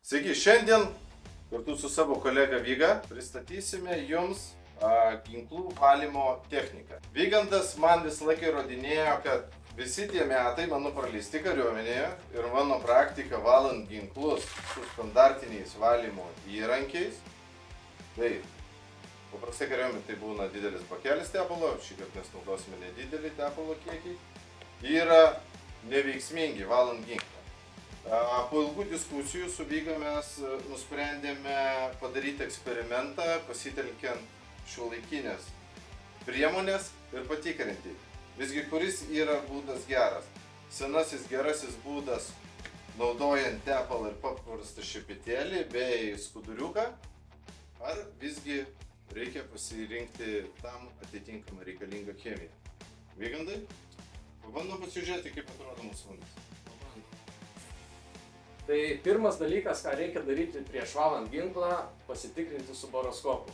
Sveiki, šiandien kartu su savo kolega Vyga pristatysime jums ginklų valymo techniką. Vygantas man visą laiką įrodinėjo, kad visi tie metai mano praleisti kariuomenėje ir mano praktika valant ginklus su standartiniais valymo įrankiais. Tai paprastai kariuomenė tai būna didelis bakelis tepalo, šį kartą mes naudosime nedidelį tepalo kiekį. Yra neveiksmingi valant ginklą. Po ilgų diskusijų su Vyga mes nusprendėme padaryti eksperimentą, pasitelkiant šiuolaikinės priemonės ir patikrinti. Visgi, kuris yra būdas geras? Senasis gerasis būdas naudojant tepalą ir paprastą šepetėlį bei skuduriuką, ar visgi reikia pasirinkti tam atitinkamą reikalingą chemiją? Vygandai, pabandom pasižiūrėti, kaip atrodo mūsų vandas. Tai pirmas dalykas, ką reikia daryti prieš valant ginklą, pasitikrinti su boroskopu.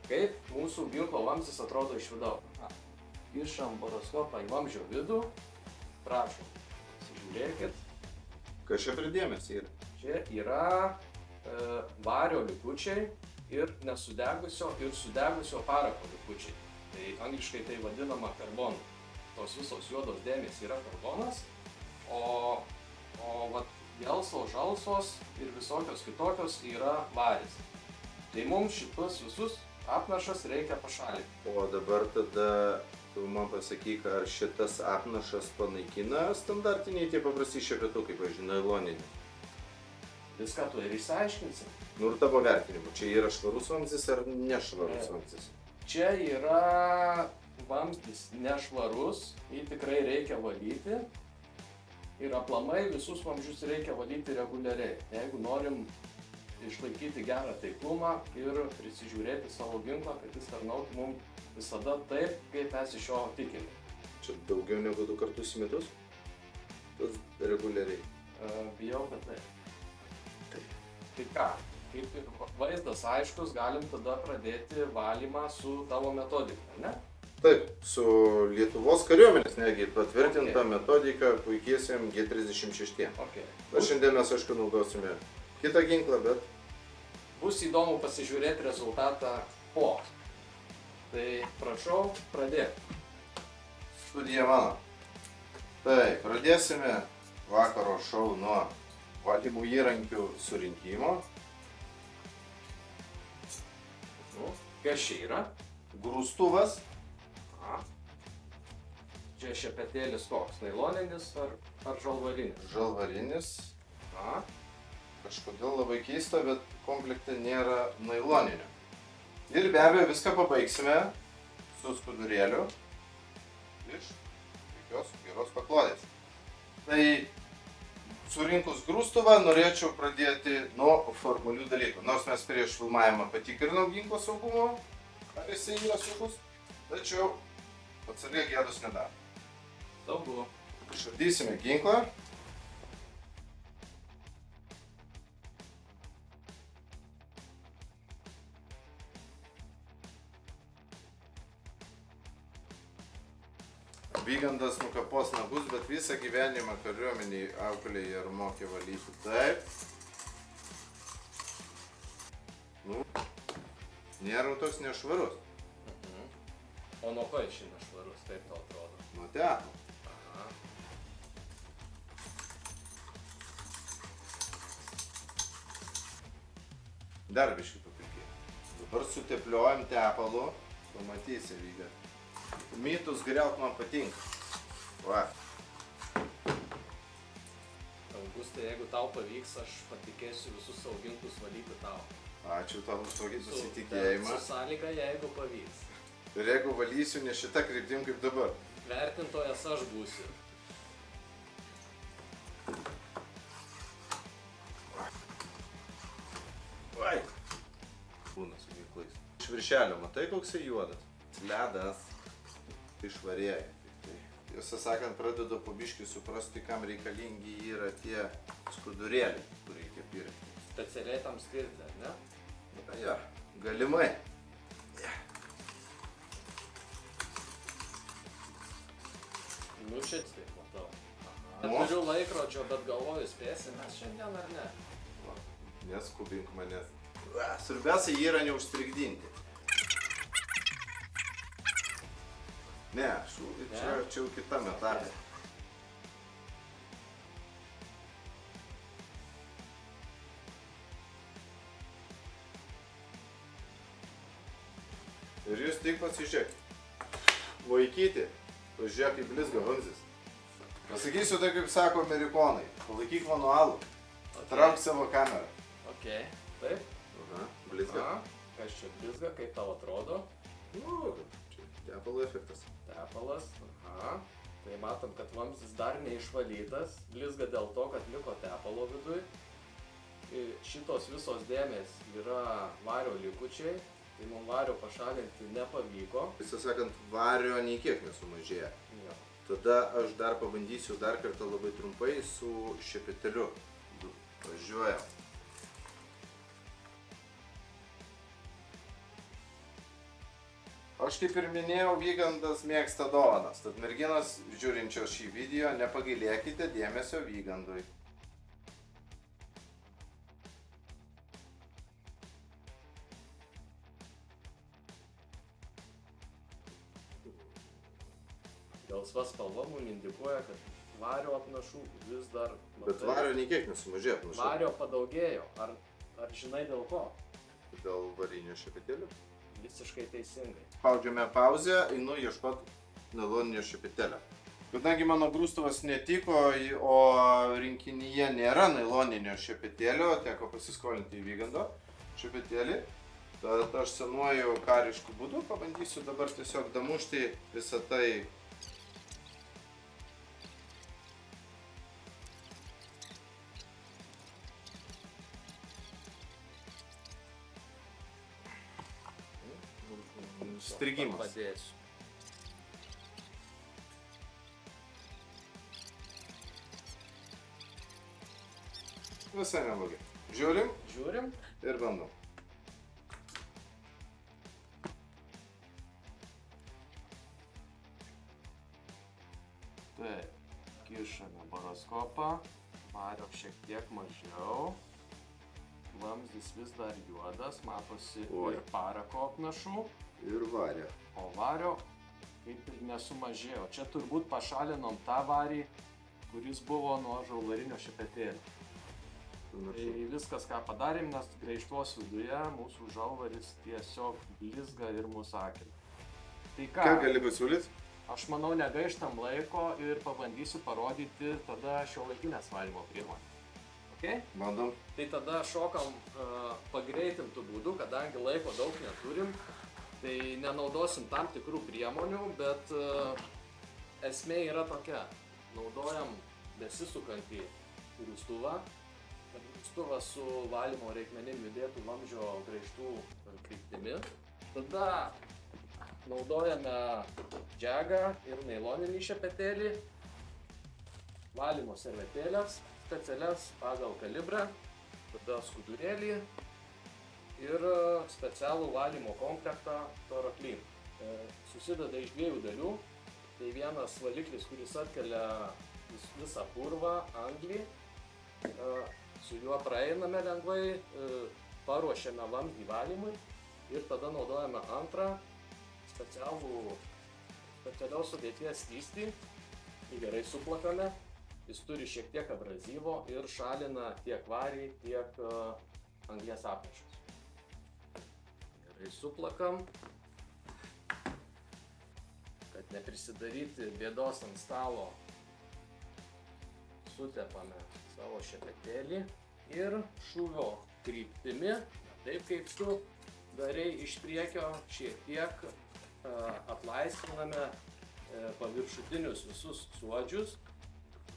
Kaip mūsų ginklo vamzdis atrodo iš vidaus. Kišam boroskopą į vamzdžio vidų. Prašom, pasižiūrėkit. Kas čia pridėmės yra? Čia yra vario likučiai ir nesudegusio ir sudegusio parako likučiai. Tai angliškai tai vadinama karbonu. Tos visos juodos dėmės yra karbonas, o vat gelsos, žalsos ir visokios kitokios yra varis. Tai mums šitus visus apnašas reikia pašalinti. O dabar tada tu man pasakyk, ar šitas apnašas panaikina standartiniai tie paprasti šepetukai, pavyzdžiui, nailoniniai? Viską tu ir išsiaiškinsim. Nu ir tavo vertinimu, čia yra švarus vamzdis ar nešvarus vamzdis? Čia yra vamzdis nešvarus, jį tikrai reikia valyti. Ir aplamai visus vamzdžius reikia valyti reguliariai, jeigu norim išlaikyti gerą taiklumą ir prisižiūrėti savo ginklą, kad jis tarnautų mums visada taip, kaip mes iš jo tikime. Čia daugiau negu 2 kartus į metus? Tas reguliariai. Bijau, kad taip. Tai ką, kaip ir vaizdas aiškus, galim tada pradėti valymą su tavo metodika, ne? Taip, su Lietuvos kariuomenės netgi patvirtinta metodika puikiesiem G36. Okay. Šiandien mes, aišku, naudosime kitą ginklą, bet... Bus įdomu pasižiūrėti rezultatą po. Tai prašau, pradėk. Studija mano. Tai, pradėsime vakaro šou nuo valymo įrankių surinkimo. Kas čia yra? Grūstuvas. Čia šepetėlis koks, nailoninis ar žalvarinis? Žalvarinis. Kažkodėl labai keista, bet komplekte nėra nailoninio. Ir be abejo viską pabaigsime su skudurėliu iš puikios geros paklodės. Tai surinkus grūstuvą norėčiau pradėti nuo formalių dalykų. Nors mes prieš filmavimą patikrinom ginklo saugumo, ar jisai yra saugus, tačiau atsargiai gėdos nedaro. Saugu. Išardysime ginklą. Vygandas nukapos nagus, bet visą gyvenimą kariuomeniai auklėje ir mokė valyti taip. Nėra toks nešvarus. O nuo ko jis nešvarus, taip tau atrodo? Nuo tepalo. Dar biškį papilkėti. Dabar sutepliuojam tepalu. Pamatysi, Vyga. Mytus griaut man patinka. Va. Augustai, jeigu tau pavyks, aš patikėsiu visus savo ginklus valyti tau. Ačiū tau už tokį pasitikėjimą. Su sąlyga, jeigu pavyks. Ir jeigu valysiu ne šitą kryptim kaip dabar. Vertintojas aš būsiu. Vai. Būna su ginklais. Iš viršelio, matai koksai juodas? Ledas. Tai švarėja. Tiesą sakant, pradedu po biškį suprasti, kam reikalingi yra tie skudurėliai, kur reikia pirkti. Specialiai tam skirti, ar ne? Ja, galimai. Nu šit taip matau. Neturiu laikrodžio, bet galvoju, spėsim mes šiandien ar ne? Neskubink manęs. Svarbiausia jį yra neužstrigdinti. Ne, čia jau kita metalė. Ir jūs tik pasižiūrėk. Vaikyti, pažiūrėk kaip blizga vamzdis. Pasakysiu tai, kaip sako amerikonai. Palaikyk manualų. Trauk savo kamerą. Ok, taip. Aha, blizga. Kas čia blizga, kaip tau atrodo? Nu, čia tepalo efektas. Tepalas, aha. Tai matom, kad vamzdis dar neišvalytas. Blizga dėl to, kad liko tepalo viduj. Šitos visos dėmės yra vario likučiai. Tai mums vario pašalinti nepavyko. Visą sakant, vario nei kiek nesumažėja. Jo. Tada aš dar pabandysiu dar kartą labai trumpai su šepeteliu. Važiuojam. Aš kaip ir minėjau, Vygandas mėgsta dovanas. Tad merginos žiūrinčios šį video, nepagailėkite dėmesio Vygandui. Gelsva spalva mums indikuoja, kad vario apnašų vis dar... Bet vario nei kiek nesumažėjo apnašų. Vario padaugėjo. Ar žinai dėl ko? Dėl varinio šepetėlio? Visiškai teisingai. Spaudžiame pauzę, einu ieškoti nailoninio šepetelio. Kadangi mano grūstuvas netiko, o rinkinyje nėra nailoninio šepetėlio, teko pasiskolinti į Vygando šepetėlį. Tad aš senuoju karišku būdu pabandysiu dabar tiesiog damušti visą tai. Strigimas. Padėsiu. Visai neblogai. Žiūrim Žiūrim. ir bandom. Taip, kišame baroskopą, vario šiek tiek mažiau. Vamzdis vis dar juodas, matosi ir parako apnašų. Ir vario. O vario kaip ir nesumažėjo. Čia turbūt pašalinom tą varį, kuris buvo nuo žaularinio šepetėlio. Tai viskas, ką padarėm, nes graižtvos viduje mūsų žalvaris tiesiog blizga ir mūsų akina. Tai ką gali pasiūlyti? Aš manau, negaištam laiko ir pabandysiu parodyti tada šiuolaikinės valymo priemonę. Okay? Bandom. Tai tada šokam pagreitintų būdų, kadangi laiko daug neturim. Tai nenaudosim tam tikrų priemonių, bet esmė yra tokia. Naudojam besisukantį grūstuvą. Grūstuvas su valymo reikmenim judėtų vamzdžio graižtų kryptimi. Tada naudojame džegą ir nailoninį šepetėlį. Valymo servetėlės, specialias pagal kalibrą. Tada skudurėlį. Ir specialų valymo komplektą Toroclean. Susideda iš dviejų dalių. Tai vienas valiklis, kuris atkelia visą purvą, anglį. Su juo praeiname lengvai, paruošiame vamzdį valymui ir tada naudojame antrą specialios sudėties skystį. Jį gerai suplakame. Jis turi šiek tiek abrazyvo ir šalina tiek varį, tiek anglies apnašus. Gerai suplakam, kad neprisidaryti bėdos ant stalo. Sutepame savo šepetėlį ir šūvio kryptimi, taip kaip tu darei iš priekio, šiek tiek atlaisviname paviršutinius visus suodžius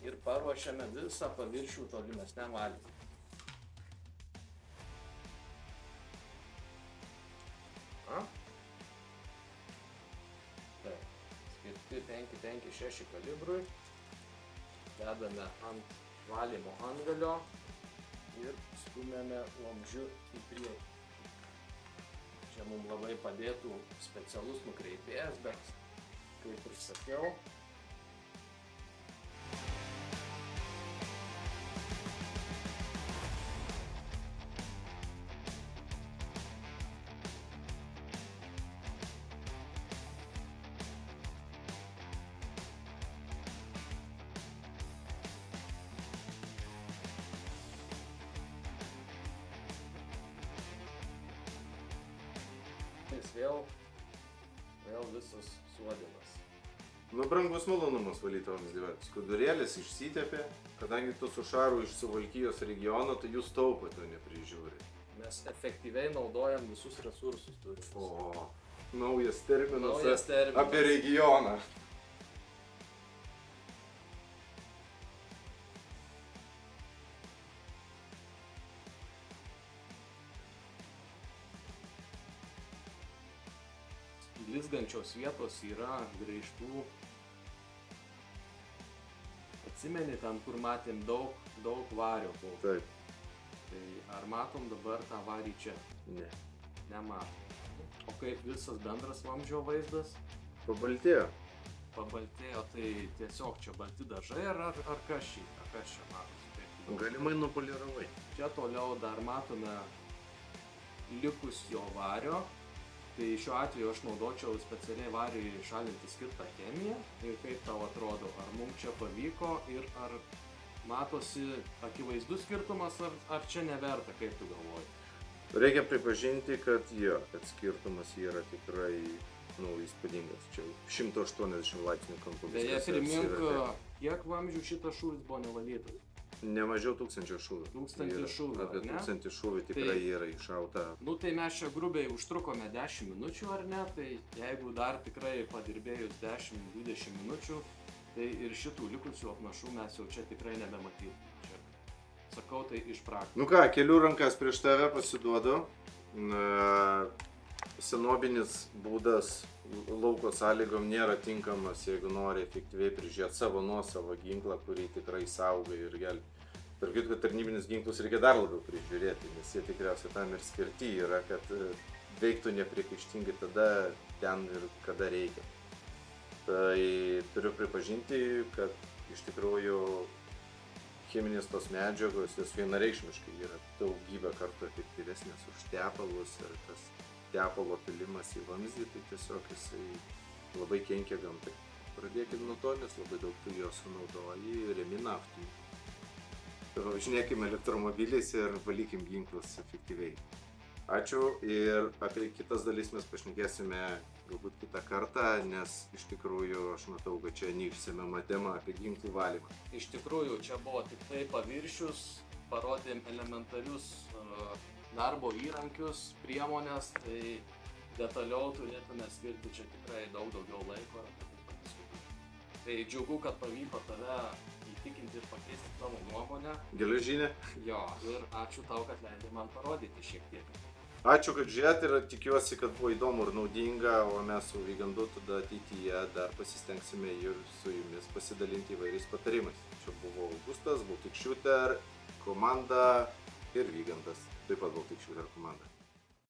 ir paruošiame visą paviršių tolimesniam valymui. Skirti 5-5-6 kalibrui. Dedame ant valymo antgalio ir stumiame vamzdžiu į priekį. Čia mums labai padėtų specialus nukreipėjas, bet kaip ir sakiau, vėl visas suodinas. Nu, brangus malonumas valyti vamzdį. Skudurėlis išsitepė, kadangi tu su Šaru iš Suvalkijos regiono, tai jūs taupate, o neprižiūri. Mes efektyviai naudojam visus resursus turimus. O, naujas terminas, Naujas terminas. apie regioną. Blizgančios vietos yra graižtų. Atsimeni ten, kur matėm daug vario buvo. Taip. Tai ar matom dabar tą varį čia? Ne. Nematom. O kaip visas bendras vamzdžio vaizdas? Pabaltėjo. Pabaltėjo, tai tiesiog čia balti dažai ar kas čia matosi? Galimai nupoliravai. Čia toliau dar matome likus jo vario. Tai šiuo atveju aš naudočiau specialiai variui šalinti skirtą chemiją. Ir kaip tau atrodo, ar mums čia pavyko ir ar matosi akivaizdus skirtumas, ar čia neverta, kaip tu galvoji? Reikia pripažinti, kad skirtumas yra tikrai įspūdingas. Čia 180 laipsnių kampu. Beje, primink, kiek vamzdžių šitas šūvis buvo nevalytas? Nemažiau 1000 šūvių. 1000 šūvių, Apie ne? 1000 šūvių tikrai yra iššauta. Nu tai mes čia grubiai užtrukome 10 minučių, ar ne? Tai jeigu dar tikrai padirbėjus 10-20 minučių, tai ir šitų likusių apnašų mes jau čia tikrai nebematytume. Čia sakau tai iš praktikos. Nu ką, kelių rankas prieš tave pasiduodu. Senovinis būdas lauko sąlygom nėra tinkamas, jeigu nori efektyviai prižiūrėti savo nuosavą ginklą, kurį tikrai saugai ir gali. Per kitko, tarnybinius ginklus reikia dar labiau prižiūrėti, nes jie tikriausiai tam ir skirti yra, kad veiktų nepriekaištingai tada, ten ir kada reikia. Tai turiu pripažinti, kad iš tikrųjų cheminės tos medžiagos, jos vienareikšmiškai yra daugybę kartų efektyvesnės už tepalus ir tas tepalo pilimas į vamzdį, tai tiesiog jisai labai kenkia gamtai. Pradėkime nuo to, nes labai daug tu jo sunaudoji, remi naftui. Važinėkime elektromobiliais ir valykim ginklus efektyviai. Ačiū ir apie kitas dalis mes pašnekėsime galbūt kitą kartą, nes iš tikrųjų aš matau, kad čia neišsemiama tema apie ginklų valymą. Iš tikrųjų, čia buvo tik tai paviršius, parodėm elementarius darbo įrankius, priemonės, tai detaliau turėtume skirti čia tikrai daug daugiau laiko ir apie tai padiskutuoti. Tai džiugu, kad pavyko tave įtikinti ir pakeisti tavo nuomonę. Geležinė. Jo, ir ačiū tau, kad leidai man parodyti šiek tiek. Ačiū, kad žiūrėt ir tikiuosi, kad buvo įdomu ir naudinga, o mes su Vygandu tada ateityje dar pasistengsime ir su jumis pasidalinti įvairiais patarimais. Čia buvo Augustas, Baltic Shooter komanda ir Vygandas, taip pat Baltic Shooter komanda.